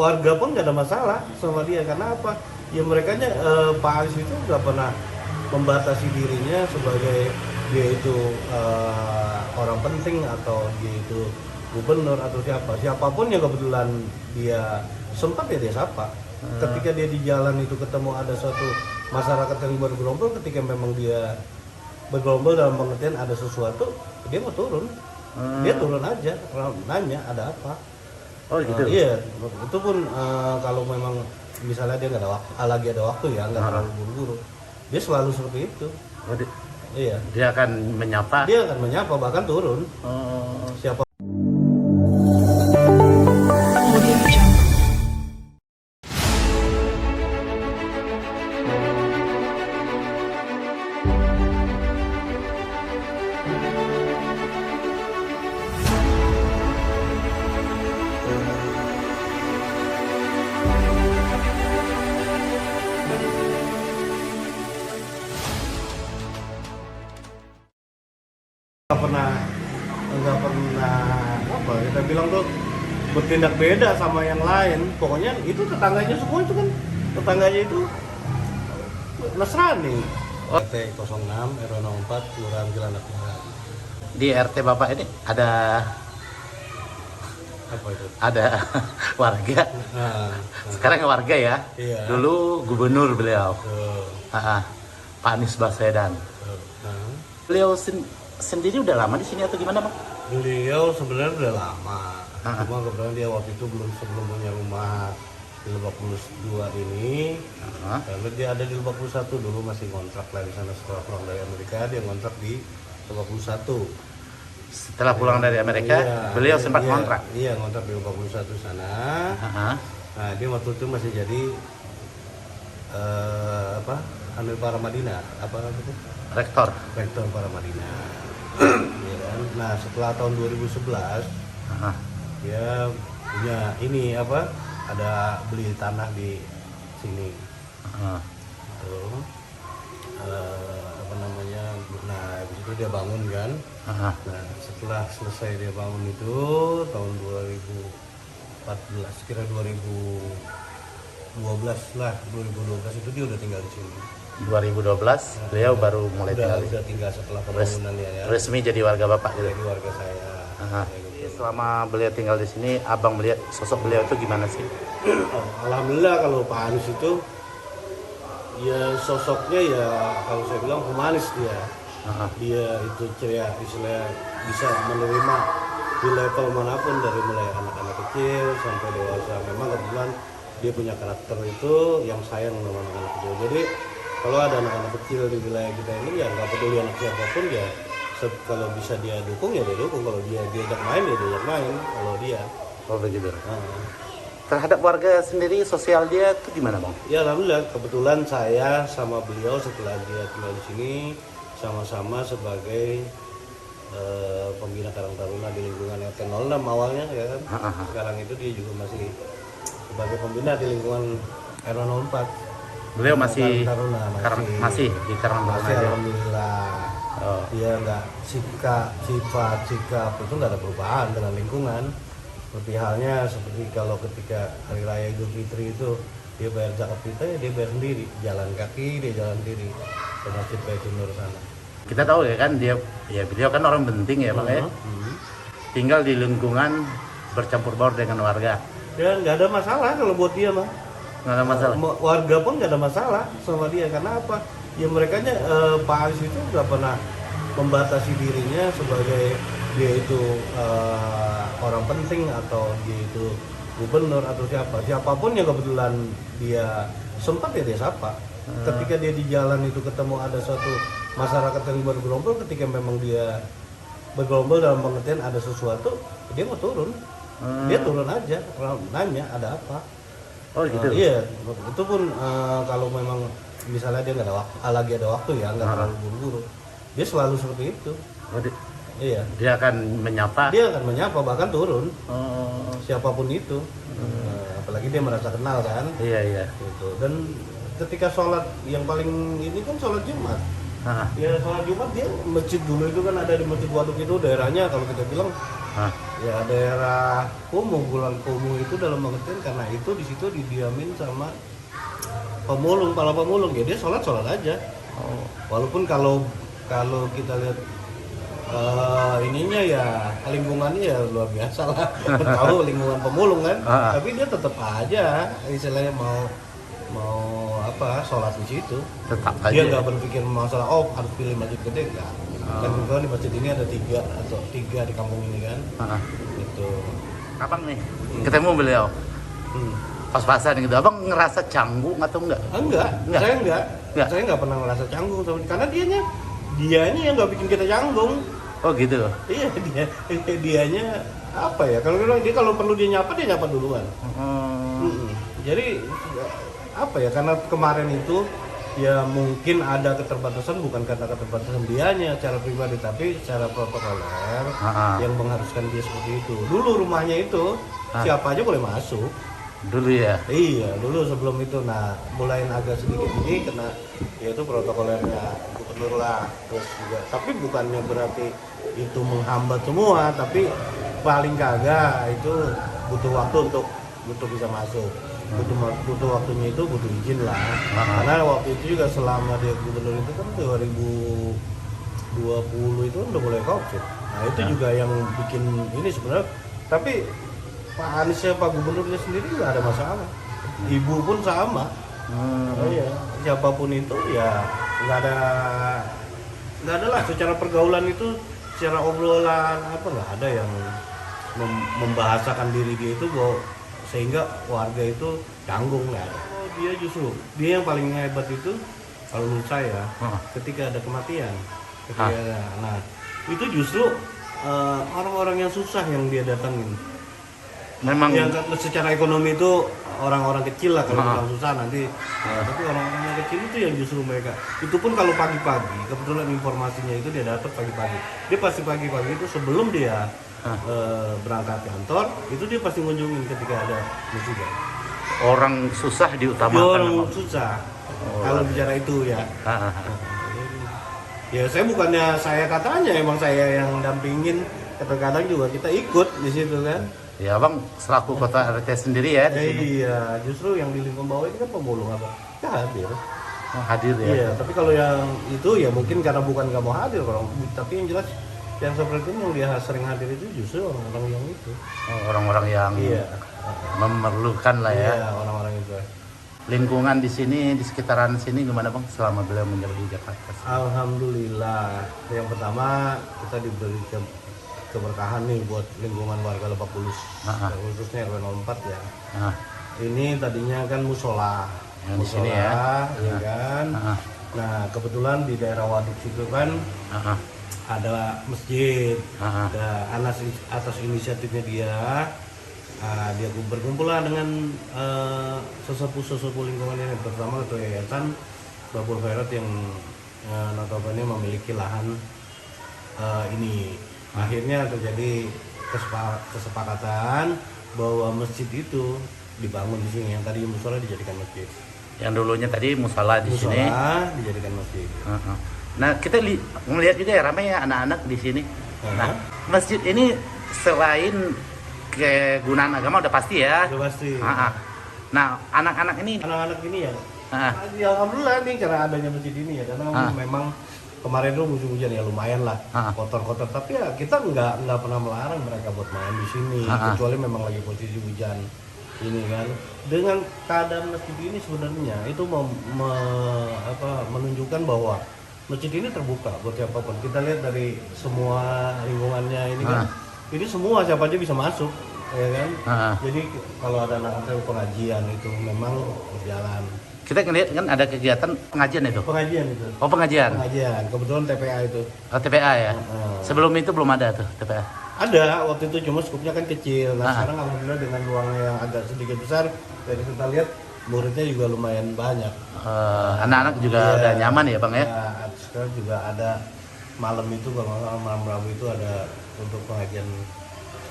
warga pun nggak ada masalah sama dia. Karena apa? Ya mereka Pak Anies itu nggak pernah membatasi dirinya sebagai dia itu orang penting atau dia itu gubernur atau siapapun yang kebetulan dia sempat ya dia sapa. Ketika dia di jalan itu ketemu ada suatu masyarakat yang bergerombol, ketika memang dia bergerombol dalam pengertian ada sesuatu, dia mau turun. Dia turun aja, nanya ada apa. Oh gitu. Iya, itu pun kalau memang misalnya dia nggak ada waktu, lagi ada waktu ya, nggak terlalu buru-buru, dia selalu seperti itu. Oh, Iya. dia akan menyapa. Dia akan menyapa bahkan turun. Siapa nggak pernah apa kita bilang tuh bertindak beda sama yang lain. Pokoknya itu tetangganya semua itu kan tetangganya itu Nasrani. RT 06 RW 04 Kelurahan Cilandak Barat. Di RT Bapak ini ada Apa itu? ada warga. Sekarang warga ya. Iya. Dulu gubernur beliau. Pak Anies Baswedan. Beliau sendiri udah lama di sini atau gimana, Bang? Beliau sebenarnya udah lama. Cuma kebetulan dia waktu itu sebelum punya rumah di Lebak Bulus 2 ini. Lalu dia ada di Lebak Bulus 1 dulu masih kontrak lah di sana setelah pulang dari Amerika dia kontrak di Lebak Bulus 1. Setelah pulang dari Amerika, beliau sempat kontrak. Iya, kontrak di Lebak Bulus 1 sana. Nah, dia waktu itu masih jadi Amir Paramadina, Rektor Paramadina. Ya kan? Nah, setelah tahun 2011 dia punya ini ada beli tanah di sini. Nah habis itu dia bangun kan. Nah setelah selesai dia bangun itu tahun 2014 kira 2012 lah, 2012 itu dia udah tinggal di sini. 2012 beliau baru mulai tinggal. Udah tinggal setelah pembangunannya ya. Resmi jadi warga Bapak gitu. Jadi warga saya. Selama beliau tinggal di sini, Abang melihat sosok beliau itu gimana sih? Alhamdulillah kalau Pak Anies itu ya sosoknya ya kalau saya bilang humanis dia. Dia itu ceria, istilah bisa menerima di level manapun dari mulai anak-anak kecil sampai dewasa. Memang kebetulan dia punya karakter itu yang sayang sama anak-anak kecil. Jadi kalau ada anak-anak kecil di wilayah kita ini ya nggak peduli anak siapapun ya. Kalau bisa dia dukung ya dia dukung, kalau dia diajak main ya diajak main kalau dia. Oh begitu. Terhadap warga sendiri sosial dia itu gimana, Bang? Ya alhamdulillah kebetulan saya sama beliau setelah dia tinggal di sini sama-sama sebagai pembina Karang Taruna di lingkungan RT 06 awalnya ya kan. Sekarang itu dia juga masih sebagai pembina di lingkungan RW 04. Beliau masih masih di Karang Taruna. Masih alhamdulillah. Dia nggak sifat itu nggak ada perubahan dengan lingkungan. Seperti halnya kalau ketika hari raya Idul Fitri itu dia bayar zakat fitrah ya dia bayar sendiri, jalan kaki dia jalan sendiri ke Masjid Baitur Nur sana. Kita tahu ya kan beliau kan orang penting ya Bang ya. Tinggal di lingkungan bercampur baur dengan warga. Ya nggak ada masalah kalau buat dia mah. Nggak ada masalah. Warga pun nggak ada masalah sama dia karena apa? Ya mereka Pak Anies itu nggak pernah membatasi dirinya sebagai dia itu orang penting atau dia itu gubernur atau siapapun yang kebetulan dia sempat ya dia sapa. Ketika dia di jalan itu ketemu ada suatu masyarakat yang bergerombol, ketika memang dia bergerombol dalam pengertian ada sesuatu, dia mau turun. Dia turun aja, nanya ada apa. Oh gitu. Iya, itu pun kalau memang misalnya dia nggak ada waktu, lagi ada waktu ya, nggak terlalu buru-buru, dia selalu seperti itu. Iya. Dia akan menyapa. Dia akan menyapa bahkan turun. Siapapun itu. Apalagi dia merasa kenal kan. Iya. Gitu. Dan ketika sholat yang paling ini kan sholat Jumat. Ya sholat Jumat dia masjid dulu itu kan ada di Masjid Waduk itu daerahnya kalau kita bilang ya daerah kumuh, bulan kumuh itu dalam pengertian karena itu di situ didiamin sama pemulung, para pemulung ya dia sholat aja. Walaupun kalau kita lihat ininya ya lingkungannya ya luar biasa lah. Tahu lingkungan pemulung kan, tapi dia tetap aja istilahnya mau sholat di situ. Tetap aja. Dia nggak berpikir masalah harus pilih masjid gede enggak. Kan kebetulan di masjid ini ada tiga di kampung ini kan. Gitu. Abang nih ketemu beliau. Pas-pasan gitu. Abang ngerasa canggung atau enggak? Enggak. Saya enggak. Saya nggak pernah ngerasa canggung karena dianya yang nggak bikin kita canggung. Oh gitu. Iya, dianya apa ya? Kalau perlu dia nyapa duluan. Jadi apa ya? Karena kemarin itu ya mungkin ada keterbatasan, bukan karena keterbatasan dianya secara pribadi, tapi secara protokoler yang mengharuskan dia seperti itu. Dulu rumahnya itu siapa aja boleh masuk. Dulu ya? Iya, dulu sebelum itu. Nah, mulai agak sedikit ini kena yaitu protokolernya gubernur lah. Terus juga, tapi bukannya berarti itu menghambat semua, tapi paling kagak itu butuh waktu untuk bisa masuk. Butuh waktunya itu butuh izin lah. Karena waktu itu juga selama dia gubernur itu kan 2020 itu udah mulai COVID. Nah, itu juga yang bikin ini sebenarnya. Tapi Pak Anies ya, Pak Gubernurnya sendiri nggak ada masalah. Ibu pun sama. Iya, siapapun itu ya nggak ada lah secara pergaulan itu, secara obrolan nggak ada yang membahasakan diri dia itu bahwa sehingga warga itu canggung nggak ada. Dia yang paling hebat itu kalau menurut saya ketika ada kematian, nah itu justru orang-orang yang susah yang dia datangin. Memang yang secara ekonomi itu orang-orang kecil lah kalau orang susah nanti tapi orang-orang yang kecil itu yang justru mereka itu pun kalau pagi-pagi, kebetulan informasinya itu dia dapat pagi-pagi, dia pasti pagi-pagi itu sebelum dia berangkat kantor itu dia pasti ngunjungin ketika ada musibah. Orang susah diutamakan. Orang susah kalau bicara itu ya. Ya bukannya saya katanya, emang saya yang dampingin, kadang-kadang juga kita ikut di situ kan. Ya Bang, selaku kota RT sendiri ya di sini. Iya, justru yang di lingkungan bawah ini kan pemulung ya hadir. Hadir ya. Iya, tapi kalau yang itu ya mungkin karena bukan nggak mau hadir, tapi yang jelas yang seperti itu yang dia sering hadir itu justru orang-orang yang itu. Orang-orang yang memerlukan lah ya. Iya, orang-orang itu. Lingkungan di sini, di sekitaran sini gimana Bang selama beliau menjabat di Jakarta? Alhamdulillah. Yang pertama kita diberi keberkahan nih buat lingkungan warga Lebak Bulus, khususnya RW 04 ya. Ini tadinya kan musola di sini ya, kan. Nah kebetulan di daerah Waduk situ kan ada masjid. Atas inisiatifnya dia berkumpul dengan sesepuh lingkungan ini, terutama ketua yayasan Babul Khairat yang notabene memiliki lahan ini. Akhirnya terjadi kesepakatan bahwa masjid itu dibangun di sini, yang tadi musola dijadikan masjid. Yang dulunya tadi musola di sini. Musola dijadikan masjid. Nah kita melihat juga ya ramai ya anak-anak di sini. Nah masjid ini selain kegunaan agama udah pasti ya. Udah pasti. Nah anak-anak ini ya. Alhamdulillah nih karena adanya masjid ini ya, karena memang kemarin tuh musim hujan ya lumayan lah kotor-kotor, tapi ya kita nggak pernah melarang mereka buat main di sini, kecuali memang lagi posisi hujan ini kan. Dengan keadaan masjid ini sebenarnya itu menunjukkan bahwa masjid ini terbuka buat siapapun. Kita lihat dari semua lingkungannya ini kan, ini semua siapa aja bisa masuk, ya kan. Jadi kalau ada anak-anak pengajian itu memang berjalan. Kita ngeliat kan ada kegiatan pengajian itu. Pengajian itu. Oh pengajian. Kebetulan TPA itu. Oh TPA ya. Sebelum itu belum ada tuh TPA. Ada waktu itu, cuma skupnya kan kecil. Nah sekarang alhamdulillah dengan ruangnya yang agak sedikit besar, dari kita lihat muridnya juga lumayan banyak. Anak-anak juga udah nyaman ya Bang ya. Sekarang juga ada malam itu, kalau malam Rabu itu ada untuk pengajian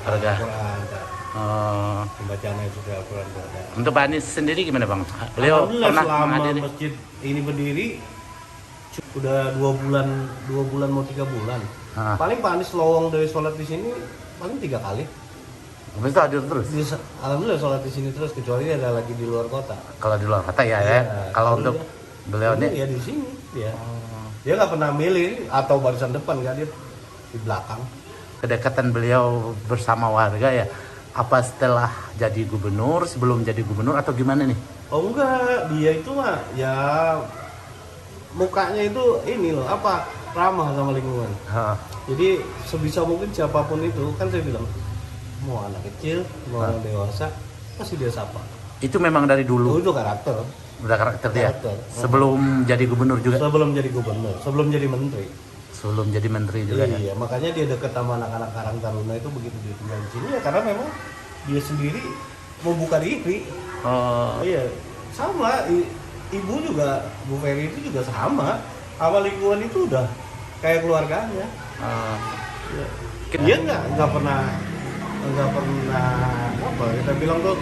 Al-Quran. Pembacaan ayat suci Al-Quran itu ada. Untuk Pak Anies sendiri gimana Bang? Beliau pernah selama menghadiri masjid ini berdiri Udah 2 bulan mau 3 bulan. Paling Pak Anies lowong dari sholat di sini paling 3 kali. Habis itu hadir terus. Alhamdulillah sholat di sini terus, kecuali ada lagi di luar kota. Kalau di luar kota ya, ya. Kalau untuk beliau ini ya di sini dia. Dia nggak pernah milih atau barisan depan, nggak, dia di belakang. Kedekatan beliau bersama warga ya, apa setelah jadi gubernur, sebelum jadi gubernur atau gimana nih? Oh enggak, dia itu mah ya mukanya itu ini loh, apa, ramah sama lingkungan. Jadi sebisa mungkin siapapun itu, kan saya bilang mau anak kecil, mau orang dewasa, pasti dia sapa. Itu memang dari dulu. Itu karakter. Udah karakter dia. Sebelum jadi gubernur juga. Sebelum jadi gubernur, sebelum jadi menteri. Sebelum jadi menteri juga ya. Iya, makanya dia deket sama anak-anak Karang Taruna itu begitu dia tinggal di sini ya, karena memang dia sendiri mau buka diri. Oh. Iya, sama. Ibu juga, Bu Ferry itu juga sama lingkungan itu udah kayak keluarganya. Ya. Dia nggak pernah apa kita bilang tuh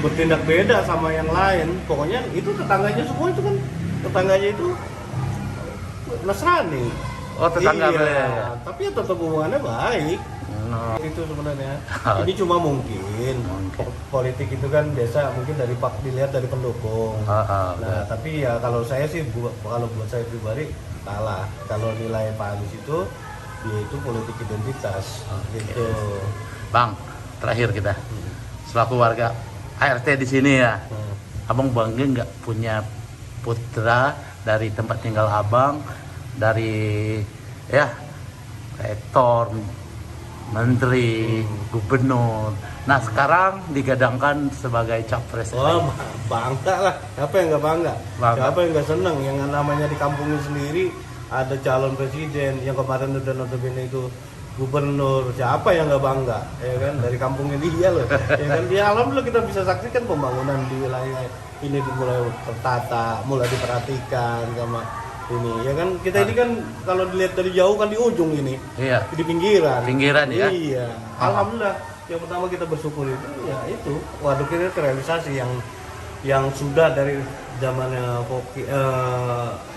bertindak beda sama yang lain. Pokoknya itu tetangganya semua itu kan tetangganya itu Nasrani. Oh, tetangga iya, tapi ya tetap hubungannya baik. Itu sebenarnya. Ini cuma mungkin politik itu kan biasa mungkin dilihat dari pendukung. Nah, tapi ya kalau saya sih kalau buat saya pribadi kalah. Kalau nilai Pak Anies itu dia itu politik identitas gitu. Bang, terakhir kita selaku warga ART di sini ya, abang bangga nggak punya putra dari tempat tinggal abang, dari ya rektor, menteri, gubernur. Nah sekarang digadangkan sebagai capres. Oh bangga lah, siapa yang nggak bangga? Siapa yang nggak seneng? Yang namanya di kampungnya sendiri ada calon presiden yang kemarin udah notabene itu gubernur, siapa yang nggak bangga, ya kan, dari kampungnya dia loh, ya kan, dia alhamdulillah kita bisa saksikan pembangunan di wilayah ini mulai tertata, mulai diperhatikan sama ini, ya kan, kita ini kan kalau dilihat dari jauh kan di ujung ini, iya, di pinggiran ya, iya, alhamdulillah, yang pertama kita bersyukur itu, ya itu, waduk ini terrealisasi yang sudah dari zamannya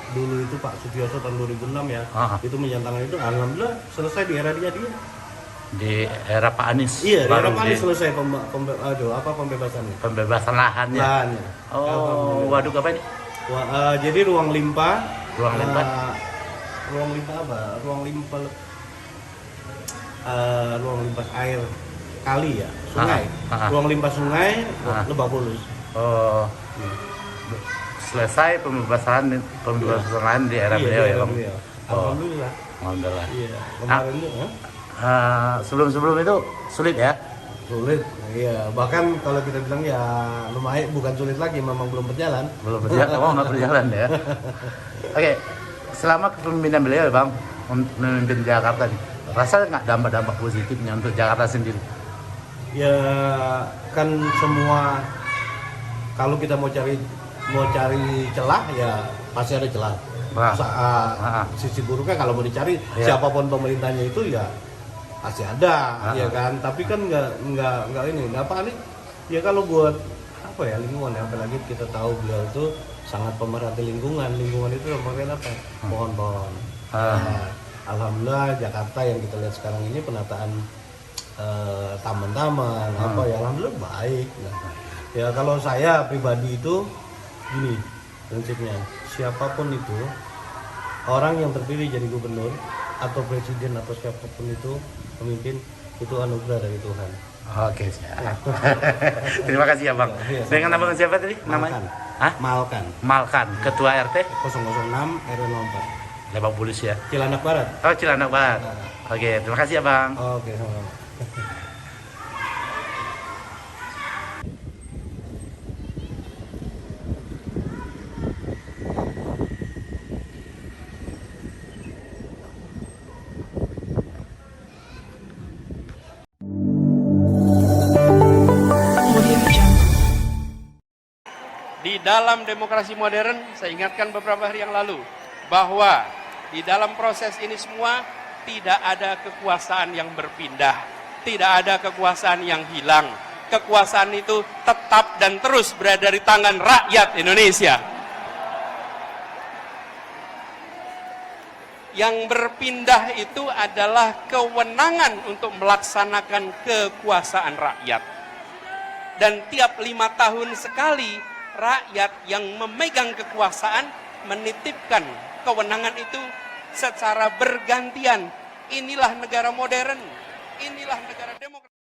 dulu itu Pak Sutioso tahun 2006 ya, itu menyatakan itu, alhamdulillah selesai di era dia. Di era Pak Anies. Iya, di era Pak Anies selesai pembebasannya. Pembebasan lahannya. Oh, waduk apa ini? Jadi ruang limpa. Ruang limpa apa? Ruang limpa air kali ya, sungai. Ruang limpa sungai, Lebak Bulus. Oh. Selesai pembebasan lahan di era beliau ya, Bang. Alhamdulillah. Alhamdulillah. Iya, kemarin itu sebelum itu sulit ya? Sulit. Iya, bahkan kalau kita bilang ya lumayan, bukan sulit lagi, memang belum berjalan. Belum berjalan, nggak berjalan ya. Oke, selama kepemimpinan beliau ya, Bang, memimpin Jakarta nih, rasa nggak dampak positifnya untuk Jakarta sendiri? Ya kan semua, kalau kita mau cari celah ya pasti ada celah. Sisi buruknya kalau mau dicari siapapun pemerintahnya itu ya pasti ada, ya kan. Tapi kan nggak ini, nggak apa nih. Ya kalau buat apa ya lingkungan, apalagi kita tahu beliau itu sangat pemerhati lingkungan. Lingkungan itu pakai apa? Pohon-pohon. Alhamdulillah Jakarta yang kita lihat sekarang ini penataan taman-taman apa ya, alhamdulillah baik. Ya kalau saya pribadi itu gini prinsipnya, siapapun itu orang yang terpilih jadi gubernur atau presiden atau siapapun itu pemimpin, itu anugerah dari Tuhan. Oke, siap. Terima kasih ya, Bang. Dengan abang siapa tadi namanya? Malkan, Ketua RT 006 RW 04 Lebak Bulus ya. Cilandak Barat. Oh, Cilandak Barat. Oke, terima kasih ya, Bang. Oke, sama-sama. Di dalam demokrasi modern, saya ingatkan beberapa hari yang lalu, bahwa di dalam proses ini semua tidak ada kekuasaan yang berpindah, tidak ada kekuasaan yang hilang. Kekuasaan itu tetap dan terus berada di tangan rakyat Indonesia. Yang berpindah itu adalah kewenangan untuk melaksanakan kekuasaan rakyat. Dan tiap 5 tahun sekali, rakyat yang memegang kekuasaan menitipkan kewenangan itu secara bergantian. Inilah negara modern, inilah negara demokrasi.